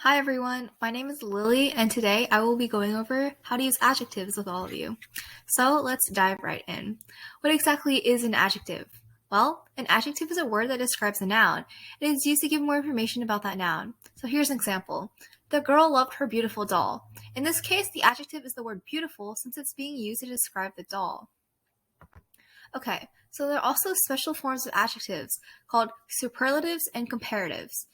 Hi everyone, my name is Lily and today I will be going over how to use adjectives with all of you. So let's dive right in. What exactly is an adjective? Well, an adjective is a word that describes a noun. It is used to give more information about that noun. So here's an example. The girl loved her beautiful doll. In this case, the adjective is the word beautiful since it's being used to describe the doll. Okay, so there are also special forms of adjectives called superlatives and comparatives.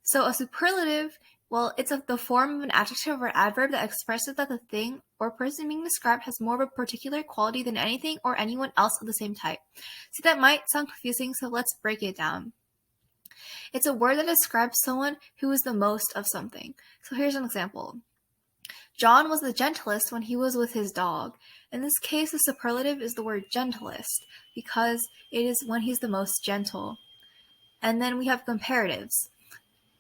So a superlative, well, it's the form of an adjective or adverb that expresses that the thing or person being described has more of a particular quality than anything or anyone else of the same type. See, that might sound confusing, so let's break it down. It's a word that describes someone who is the most of something. So here's an example. John was the gentlest when he was with his dog. In this case, the superlative is the word gentlest because it is when he's the most gentle. And then we have comparatives.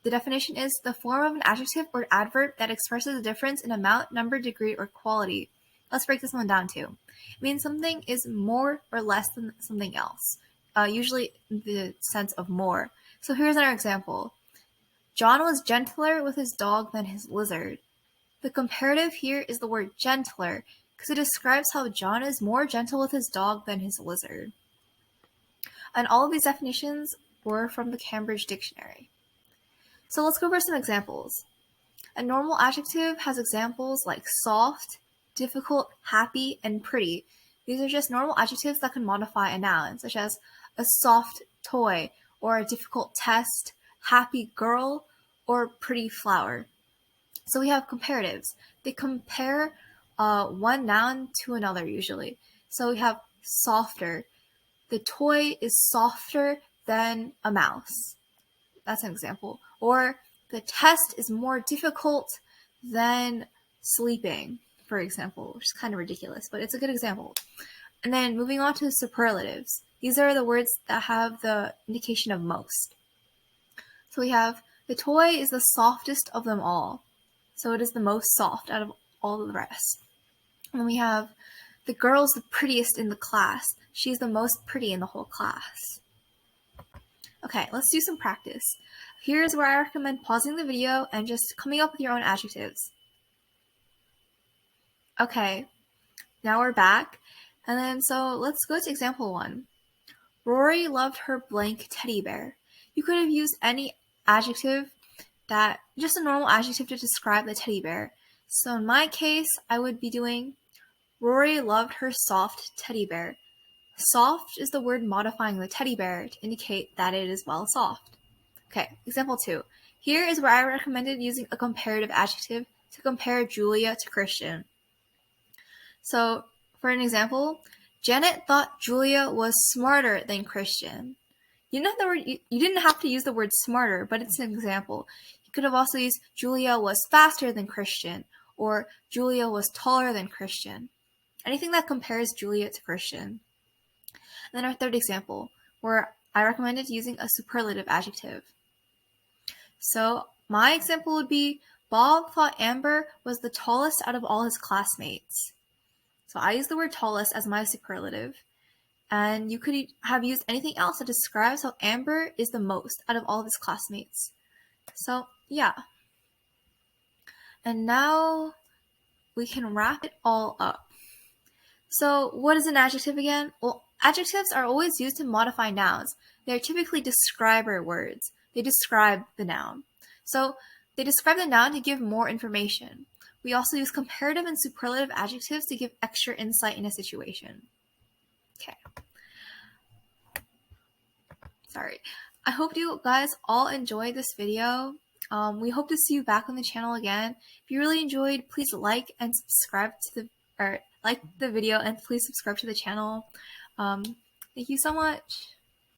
The definition is the form of an adjective or adverb that expresses a difference in amount, number, degree, or quality. Let's break this one down too. It means something is more or less than something else, usually in the sense of more. So here's our example. John was gentler with his dog than his lizard. The comparative here is the word gentler because it describes how John is more gentle with his dog than his lizard. And all of these definitions were from the Cambridge Dictionary. So let's go over some examples. A normal adjective has examples like soft, difficult, happy, and pretty. These are just normal adjectives that can modify a noun, such as a soft toy, or a difficult test, happy girl, or pretty flower. So we have comparatives. They compare one noun to another usually. So we have softer. The toy is softer than a mouse. That's an example. Or the test is more difficult than sleeping, for example, which is kind of ridiculous, but it's a good example. And then moving on to superlatives. These are the words that have the indication of most. So we have the toy is the softest of them all. So it is the most soft out of all of the rest. And then we have the girl's the prettiest in the class. She's the most pretty in the whole class. Okay, let's do some practice. Here's where I recommend pausing the video and just coming up with your own adjectives. Okay, now we're back. And then so let's go to example 1. Rory loved her blank teddy bear. You could have used any adjective just a normal adjective to describe the teddy bear. So in my case, I would be doing Rory loved her soft teddy bear. Soft is the word modifying the teddy bear to indicate that it is well soft. Okay, example 2. Here is where I recommended using a comparative adjective to compare Julia to Christian. So, for an example, Janet thought Julia was smarter than Christian. You didn't have to use the word smarter, but it's an example. You could have also used Julia was faster than Christian, or Julia was taller than Christian. Anything that compares Julia to Christian. And then our third example, where I recommended using a superlative adjective. So my example would be, Bob thought Amber was the tallest out of all his classmates. So I use the word tallest as my superlative. And you could have used anything else that describes how Amber is the most out of all of his classmates. So yeah. And now we can wrap it all up. So what is an adjective again? Well, adjectives are always used to modify nouns. They're typically describer words. They describe the noun. So they describe the noun to give more information. We also use comparative and superlative adjectives to give extra insight in a situation. Okay. Sorry. I hope you guys all enjoyed this video. We hope to see you back on the channel again. If you really enjoyed, please like and subscribe to like the video and please subscribe to the channel. Thank you so much.